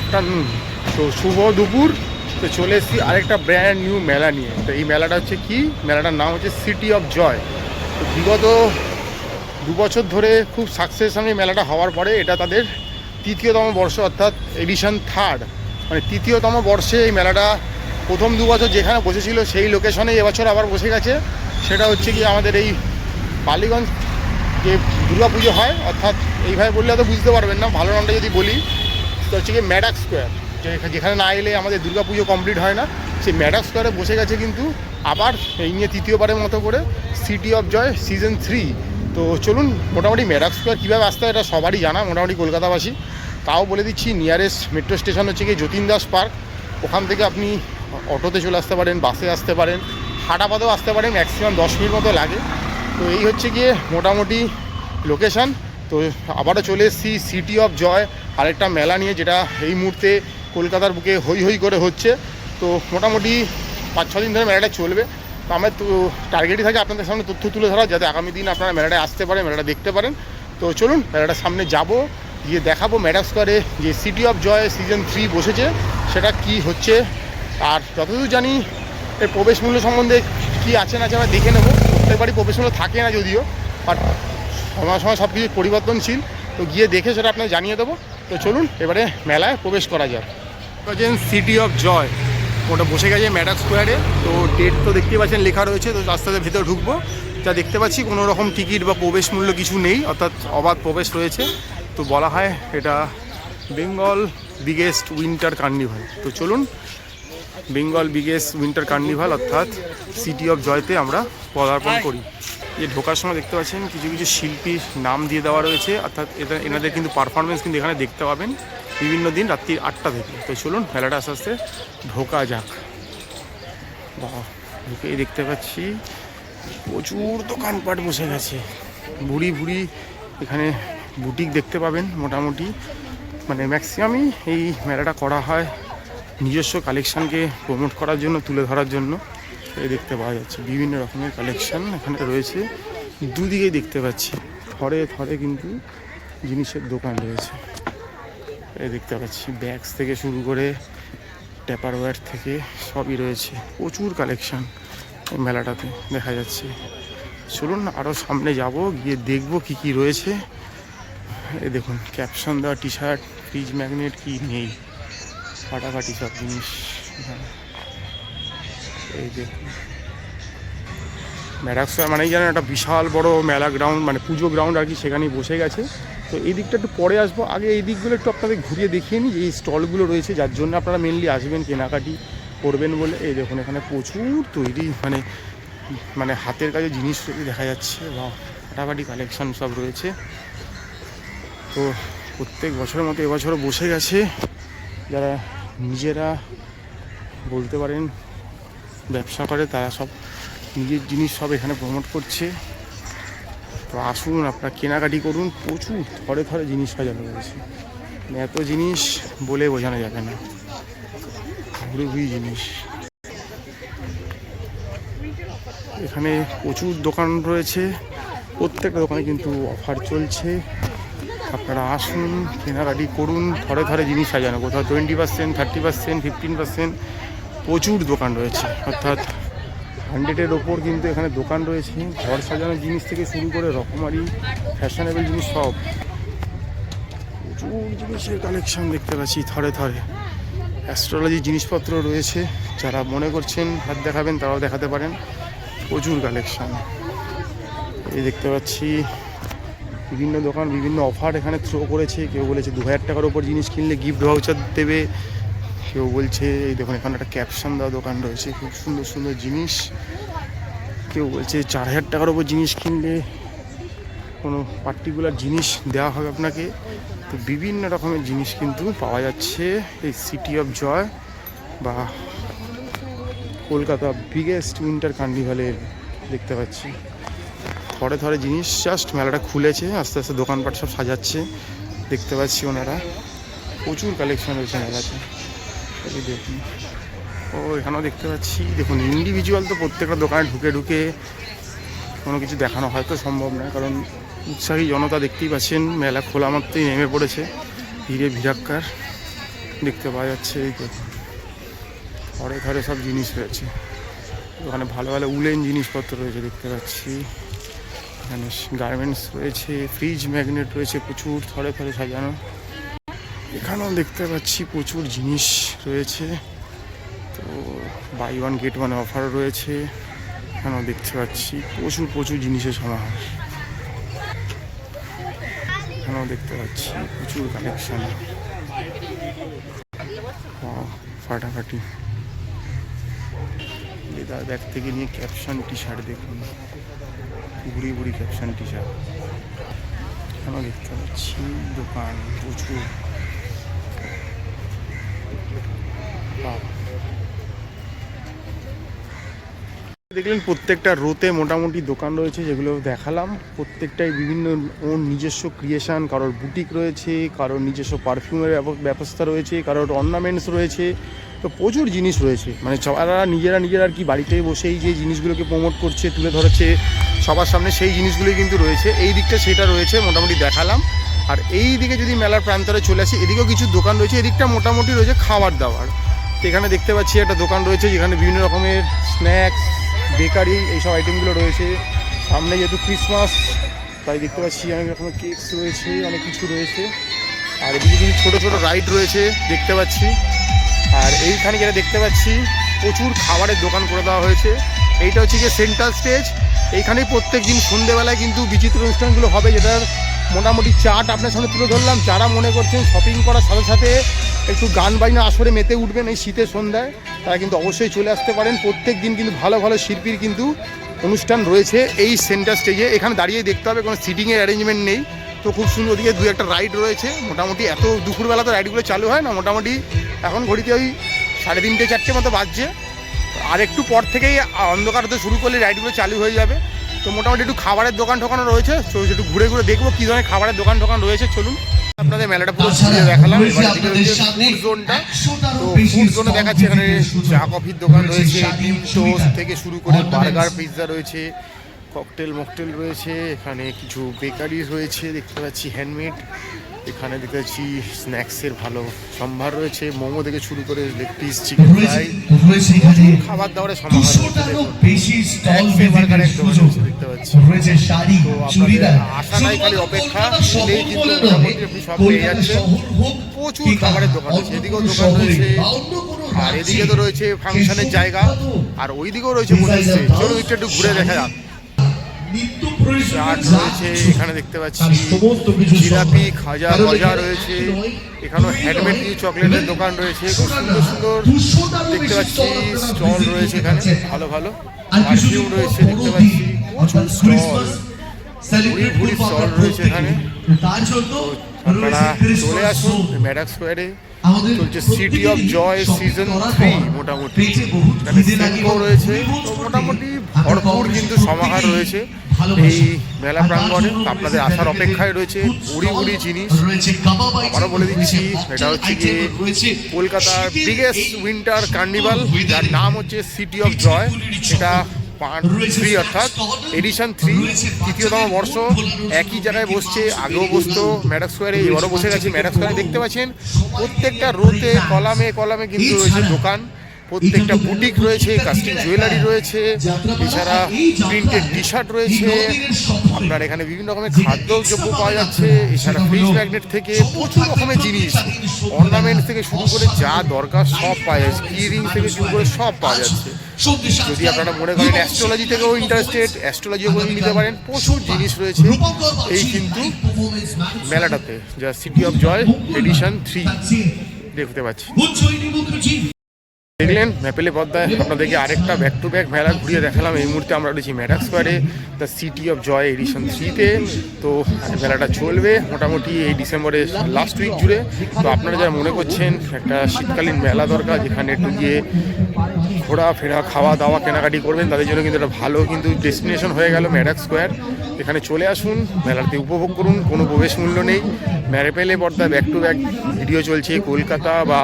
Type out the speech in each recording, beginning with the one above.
Afternoon. তো শুভ দুপুর। তো চলে এসেছি আরেকটা ব্র্যান্ড নিউ মেলা নিয়ে। তো এই মেলাটা হচ্ছে কি, মেলাটার নাম হচ্ছে সিটি অফ জয়। তো বিগত 2 বছর ধরে খুব সাকসেস সঙ্গে মেলাটা হওয়ার পরে এটা তাদের তৃতীয়তম বর্ষ, অর্থাৎ এডিশন থার্ড, মানে তৃতীয়তম বর্ষে এই মেলাটা প্রথম 2 বছর যেখানে বসেছিল সেই লোকেশনে এবছর আবার বসে গেছে। সেটা হচ্ছে কি আমাদের এই বালিগঞ্জ যে দুর্গা পুজো হয়, অর্থাৎ এইভাবে বললে তো বুঝতে পারবেন না, ভালো নামটা যদি বলি তো হচ্ছে কি ম্যাডাক স্কোয়ার, যেখানে না এলে আমাদের দুর্গা পুজো কমপ্লিট হয় না। সেই ম্যাডাক স্কোয়ারে বসে গেছে কিন্তু আবার এই নিয়ে তৃতীয়বারের মতো করে সিটি অফ জয় সিজন 3। তো চলুন, মোটামুটি ম্যাডাক স্কোয়ার কীভাবে আসতে হয় এটা সবারই জানা, মোটামুটি কলকাতাবাসী। তাও বলে দিচ্ছি, নিয়ারেস্ট মেট্রো স্টেশন হচ্ছে কি যতীন দাস পার্ক। ওখান থেকে আপনি অটোতে চলে আসতে পারেন, বাসে আসতে পারেন, হাঁটা পথেও আসতে পারেন, ম্যাক্সিমাম 10 মিনিট মতো লাগে। তো এই হচ্ছে গিয়ে মোটামুটি লোকেশান। তো আবারও চলে এসেছি সিটি অফ জয় আরেকটা মেলা নিয়ে, যেটা এই মুহূর্তে কলকাতার বুকে হই হই করে হচ্ছে। তো মোটামুটি 5-6 দিন ধরে মেলাটা চলবে। তো আমার তো টার্গেটই থাকে আপনাদের সামনে তথ্য তুলে ধরা, যাতে আগামী দিন আপনারা মেলাটায় আসতে পারেন, মেলাটা দেখতে পারেন। তো চলুন মেলাটার সামনে যাব, গিয়ে দেখাবো ম্যাডাক স্কোয়ারে যে সিটি অফ জয় সিজন 3 বসেছে সেটা কি হচ্ছে। আর যতদূর জানি এর প্রবেশ মূল্য সম্বন্ধে কী আছে না আছে আমরা দেখে নেবো। প্রত্যেকবারই প্রবেশ মূল্য থাকে না যদিও, বাট সময় সময় সব কিছু পরিবর্তনশীল। তো গিয়ে দেখে সেটা আপনাকে জানিয়ে দেবো। তো চলুন এবারে মেলায় প্রবেশ করা যাক। সিটি অফ জয় ওটা বসে গেছে ম্যাডাক স্কোয়ারে। তো ডেট তো দেখতে পাচ্ছেন লেখা রয়েছে। তো আস্তে আস্তে ভেতরে ঢুকবো, যা দেখতে পাচ্ছি কোনো রকম টিকিট বা প্রবেশ মূল্য কিছু নেই, অর্থাৎ অবাধ প্রবেশ রয়েছে। তো বলা হয় এটা বেঙ্গল বিগেস্ট উইন্টার কার্নিভাল। তো চলুন বেঙ্গল বিগেস্ট উইন্টার কার্নিভাল অর্থাৎ সিটি অফ জয়তে আমরা পদার্পণ করি। যে ঢোকার সময় দেখতে পাচ্ছেন কিছু কিছু শিল্পীর নাম দিয়ে দেওয়া রয়েছে, অর্থাৎ এনাদের কিন্তু পারফরমেন্স কিন্তু এখানে দেখতে পাবেন বিভিন্ন দিন রাত্রি 8টা থেকে। তো চলুন মেলাটা আস্তে আস্তে ঢোকা যাক। ঢুকেই দেখতে পাচ্ছি প্রচুর দোকানপাট বসে গেছে, ভুড়ি ভুড়ি এখানে বুটিক দেখতে পাবেন। মোটামুটি মানে ম্যাক্সিমামই এই মেলাটা করা হয় নিজস্ব কালেকশানকে প্রমোট করার জন্য, তুলে ধরার জন্য। এই দেখতে পাওয়া যাচ্ছে বিভিন্ন রকমের কালেকশান এখানে রয়েছে, দুদিকেই দেখতে পাচ্ছি থরে থরে কিন্তু জিনিসের দোকান রয়েছে। এই দেখতে পাচ্ছি ব্যাগস থেকে শুরু করে ট্যাপারওয়্যার থেকে সবই রয়েছে, প্রচুর কালেকশান এই মেলাটাতে দেখা যাচ্ছে। চলুন আরও সামনে যাব, গিয়ে দেখবো কি কি রয়েছে। এই দেখুন ক্যাপশন দেওয়া টি শার্ট, ফ্রিজ ম্যাগনেট কি নেই, ফাটাফাটি সব জিনিস। এই দেখুন ম্যাডাক স্কোয়ার মানেই জানেন একটা বিশাল বড় মেলা গ্রাউন্ড, মানে পুজো গ্রাউন্ড আর কি, সেখানেই বসে গেছে। তো এই দিকটা একটু পরে আসবো, আগে এই দিকগুলো একটু আপনাদের ঘুরিয়ে দেখিয়ে নিই, এই স্টলগুলো রয়েছে যার জন্য আপনারা মেনলি আসবেন কেনাকাটি করবেন বলে। এই দেখুন এখানে প্রচুর তৈরি মানে হাতের কাজে জিনিস দেখা যাচ্ছে, বা ফাটাফাটি কালেকশান সব রয়েছে। তো প্রত্যেক বছরের মতো এবছরও বসে গেছে। যারা নিজেরা বলতে পারেন ব্যবসা করে তারা সব নিজের জিনিস সব এখানে প্রমোট করছে। তো আসুন আপনারা কেনাকাটি করুন, প্রচুর থরে থরে জিনিস সাজানো রয়েছে, এত জিনিস বলে বোঝানো যাবে না, ঘুরে ঘুরি জিনিস। এখানে প্রচুর দোকান রয়েছে, প্রত্যেকটা দোকানে কিন্তু অফার চলছে। আপনারা আসুন কেনাকাটি করুন, থরে থরে জিনিস সাজানো, কোথাও 20%, 30%, 15%, প্রচুর দোকান রয়েছে। অর্থাৎ 100-এর ওপর কিন্তু এখানে দোকান রয়েছে, ঘর সাজানোর জিনিস থেকে শুরু করে রকমারি ফ্যাশনেবল জিনিস সব, প্রচুর জিনিসের কালেকশন দেখতে পাচ্ছি থরে থরে। অ্যাস্ট্রোলজি জিনিসপত্র রয়েছে, যারা মনে করছেন হাত দেখাবেন তারাও দেখাতে পারেন, প্রচুর কালেকশান। এই দেখতে পাচ্ছি বিভিন্ন দোকান বিভিন্ন অফার এখানে থ্রো করেছে। কেউ বলেছে 2000 টাকার ওপর জিনিস কিনলে গিফট ভাউচার দেবে, কেউ বলছে এই দেখুন এখানে একটা ক্যাপশন দেওয়া দোকান রয়েছে, খুব সুন্দর সুন্দর জিনিস। কেউ বলছে 4000 টাকার ওপর জিনিস কিনলে কোনো পার্টিকুলার জিনিস দেওয়া হবে আপনাকে। তো বিভিন্ন রকমের জিনিস কিন্তু পাওয়া যাচ্ছে এই সিটি অফ জয় বা কলকাতা বিগেস্ট উইন্টার কার্নিভালের। দেখতে পাচ্ছি থরে থরে জিনিস, জাস্ট মেলাটা খুলেছে, আস্তে আস্তে দোকানপাট সব সাজাচ্ছে। দেখতে পাচ্ছি ওনারা প্রচুর কালেকশন রয়েছে মেলাতে। দেখুন ও এখানেও দেখতে পাচ্ছি, দেখুন ইন্ডিভিজুয়াল তো প্রত্যেকটা দোকানে ঢুকে ঢুকে কোনো কিছু দেখানো হয়তো সম্ভব নয়, কারণ উৎসাহী জনতা দেখতেই পাচ্ছেন মেলা খোলা মাত্রই নেমে পড়েছে, ভিড়ে ভিড়াক্কার। দেখতে পাওয়া যাচ্ছে। এই তো ঘরে ঘরে সব জিনিস রয়েছে, ওখানে ভালো ভালো উলেন জিনিসপত্র রয়েছে দেখতে পাচ্ছি। এখানে গার্মেন্টস রয়েছে, ফ্রিজ ম্যাগনেট রয়েছে প্রচুর থরে থরে সাজানো। এখানেও দেখতে পাচ্ছি প্রচুর জিনিস রয়েছে, তো বাই ওয়ান গেট ওয়ান অফারও রয়েছে। এখানেও দেখতে পাচ্ছি প্রচুর প্রচুর জিনিসের সমাহার। এখানেও দেখতে পাচ্ছি প্রচুর কালেকশন, ফাটাফাটি লেদার ব্যাগ থেকে নিয়ে ক্যাপশন টি শার্ট দেখুন, বুড়ি বুড়ি ক্যাপশন টি শার্ট। এখানেও দেখতে পাচ্ছি দোকান প্রচুর। দেখলেন প্রত্যেকটা রোতে মোটামুটি দোকান রয়েছে, যেগুলো দেখালাম প্রত্যেকটাই বিভিন্ন ওর নিজস্ব ক্রিয়েশন। কারোর বুটিক রয়েছে, কারোর নিজস্ব পারফিউমের ব্যবস্থা রয়েছে, কারোর অর্নামেন্টস রয়েছে। তো প্রচুর জিনিস রয়েছে, মানে যারা নিজেরা আর কি বাড়িতে বসেই যে জিনিসগুলোকে প্রমোট করছে, তুলে ধরেছে সবার সামনে, সেই জিনিসগুলোই কিন্তু রয়েছে। এই দিকটা সেটা রয়েছে মোটামুটি দেখালাম। আর এই দিকে যদি মেলার প্রান্তরে চলে আসি, এদিকেও কিছু দোকান রয়েছে। এদিকটা মোটামুটি রয়েছে খাবার দাবার। তো এখানে দেখতে পাচ্ছি একটা দোকান রয়েছে যেখানে বিভিন্ন রকমের স্ন্যাক্স, বেকারি এইসব আইটেমগুলো রয়েছে। সামনে যেহেতু ক্রিসমাস, তাই দেখতে পাচ্ছি অনেক রকমের কেকস রয়েছে, অনেক কিছু রয়েছে। আর এদিকে কিছু ছোটো ছোটো রাইড রয়েছে দেখতে পাচ্ছি। আর এইখানে যেটা দেখতে পাচ্ছি প্রচুর খাবারের দোকান করে দেওয়া হয়েছে। এইটা হচ্ছে গিয়ে সেন্ট্রাল স্টেজ। এইখানেই প্রত্যেক দিন সন্ধ্যেবেলায় কিন্তু বিচিত্র অনুষ্ঠানগুলো হবে, যেটার মোটামুটি চার্ট আপনার সামনে তুলে ধরলাম। যারা মনে করছেন শপিং করার সাথে সাথে একটু গান বাজনা আসরে মেতে উঠবেন এই শীতের সন্ধ্যায়, তারা কিন্তু অবশ্যই চলে আসতে পারেন। প্রত্যেক দিন কিন্তু ভালো ভালো শিল্পীর কিন্তু অনুষ্ঠান রয়েছে এই সেন্টার স্টেজে। এখানে দাঁড়িয়ে দেখতে হবে, কোনো সিটিংয়ের অ্যারেঞ্জমেন্ট নেই। তো খুব সুন্দর, ওদিকে দু একটা রাইড রয়েছে। মোটামুটি এত দুপুরবেলা তো রাইডগুলো চালু হয় না, মোটামুটি এখন ঘড়িতে ওই 3:30 4টে মতো বাজছে। আর একটু পর থেকেই অন্ধকার হতে শুরু করলে রাইডগুলো চালু হয়ে যাবে। তো মোটামুটি একটু খাবারের দোকান ঠোকানো রয়েছে, একটু ঘুরে ঘুরে দেখবো কী ধরনের খাবারের দোকান ঠোকান রয়েছে। চলুন আপনাদের মেলাটা পুরো ঘুরে দেখালাম। ফুড জোনটা, তো ফুড জোনে দেখাচ্ছে এখানে চা কফির দোকান রয়েছে, ডিম টোস্ট থেকে শুরু করে বার্গার পিৎজা রয়েছে, ককটেল মকটেল রয়েছে। এখানে কিছু বেকারিজ রয়েছে দেখতে পাচ্ছি, হ্যান্ডমেড। এখানে দেখতে পাচ্ছি স্ন্যাক্সের ভালো সম্ভার রয়েছে, মোমো থেকে শুরু করে লেগ পিস, চিকেন ফ্রাই, খাবার দাবারের সমাহার দেখতে পাচ্ছি। তো আপনাদের আশা নাই, খালি অপেক্ষা দিলেই কিন্তু মোটামুটি আপনি সব পেয়ে যাচ্ছেন। প্রচুর খাবারের দোকান রয়েছে, এদিকেও দোকান রয়েছে। আর এদিকে তো রয়েছে ফাংশনের জায়গা, আর ওইদিকেও রয়েছে প্রচুর স্টেজ। চলুন একটু ঘুরে দেখা যাক। চাট রয়েছে এখানে দেখতে পাচ্ছি, জিলাপি, খাজা, গজা রয়েছে। এখানেও হ্যান্ডমেড কিছু চকলেটের দোকান রয়েছে, খুব সুন্দর সুন্দর দেখতে পাচ্ছি। স্টল রয়েছে এখানে ভালো ভালো, পারফিউম রয়েছে দেখতে পাচ্ছি, প্রচুর স্টল, ঘুরি ঘুরি স্টল রয়েছে এখানে। আপনারা চলে আসুন ম্যাডাক স্কোয়ারে। চলছে সিটি অফ জয় সিজন 3 মোটামুটি। এখানে সিনেমা রয়েছে, তো মোটামুটি ভরপুর কিন্তু সমাহার রয়েছে এই মেলা প্রাঙ্গণে। আপনাদের আসার অপেক্ষায় রয়েছে বুড়ি বুড়ি জিনিস। আবারও বলে দিচ্ছি, এটা হচ্ছে গিয়ে কলকাতার বিগেস্ট উইন্টার কার্নিভাল, যার নাম হচ্ছে সিটি অফ জয়। এটা পার্ট 3 অর্থাৎ এডিশন 3, তৃতীয়তম বর্ষ। একই জায়গায় বসছে, আগেও বসতো ম্যাডাক স্কোয়ারে, এবারও বসে গেছে ম্যাডাক স্কোয়ারে। দেখতে পাচ্ছেন প্রত্যেকটা রোতে কলামে কলামে কিন্তু রয়েছে দোকান। প্রত্যেকটা বুটিক রয়েছে, কাস্টিং জুয়েলারি রয়েছে, এছাড়া প্রিন্টেড টি শার্ট রয়েছে। আপনার এখানে বিভিন্ন রকমের খাদ্যদ্রব্য পাওয়া যাচ্ছে, এছাড়া ফ্রিজ ম্যাগনেট থেকে প্রচুর রকমের জিনিস, অর্নামেন্ট থেকে শুরু করে যা দরকার সব পাওয়া যাচ্ছে, কিরিং থেকে শুরু করে সব পাওয়া যাচ্ছে। যদি আপনারা মনে করেন অ্যাস্ট্রোলজি থেকেও ইন্টারেস্টেড, অ্যাস্ট্রোলজিও করে নিতে পারেন। প্রচুর জিনিস রয়েছে এই কিন্তু মেলাটাতে, যা সিটি অফ জয় এডিশন 3 দেখতে পাচ্ছি। দেখলেন ম্যাপেলে পদ্মায় আপনাদেরকে আরেকটা ব্যাক টু ব্যাক মেলা ঘুরিয়ে দেখালাম। এই মুহূর্তে আমরা রয়েছি ম্যাডাক স্কোয়ারে, the city of joy edition 3-তে। তো মেলাটা চলবে মোটামুটি এই ডিসেম্বরের লাস্ট উইক জুড়ে। তো আপনারা যারা মনে করছেন একটা শীতকালীন মেলা দরকার, যেখানে একটু গিয়ে ঘোরাফেরা, খাওয়া দাওয়া, কেনাকাটি করবেন, তাদের জন্য কিন্তু একটা ভালো কিন্তু ডেস্টিনেশন হয়ে গেল ম্যাডাক স্কোয়ার। এখানে চলে আসুন, মেলাতে উপভোগ করুন, কোনো প্রবেশ মূল্য নেই। ম্যারেপেলে পর্দা ব্যাক টু ব্যাক ভিডিও চলছে, কলকাতা বা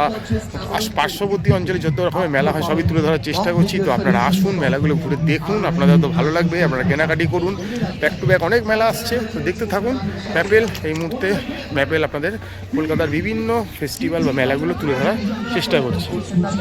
পার্শ্ববর্তী অঞ্চলে যত রকমের মেলা হয় সবই তুলে ধরার চেষ্টা করছি। তো আপনারা আসুন, মেলাগুলো ঘুরে দেখুন, আপনাদের তো ভালো লাগবে, আপনারা কেনাকাটি করুন। ব্যাক টু ব্যাক অনেক মেলা আসছে, তো দেখতে থাকুন। ম্যাপেল এই মুহূর্তে ম্যাপেল আপনাদের কলকাতার বিভিন্ন ফেস্টিভ্যাল বা মেলাগুলো তুলে ধরার চেষ্টা করছে।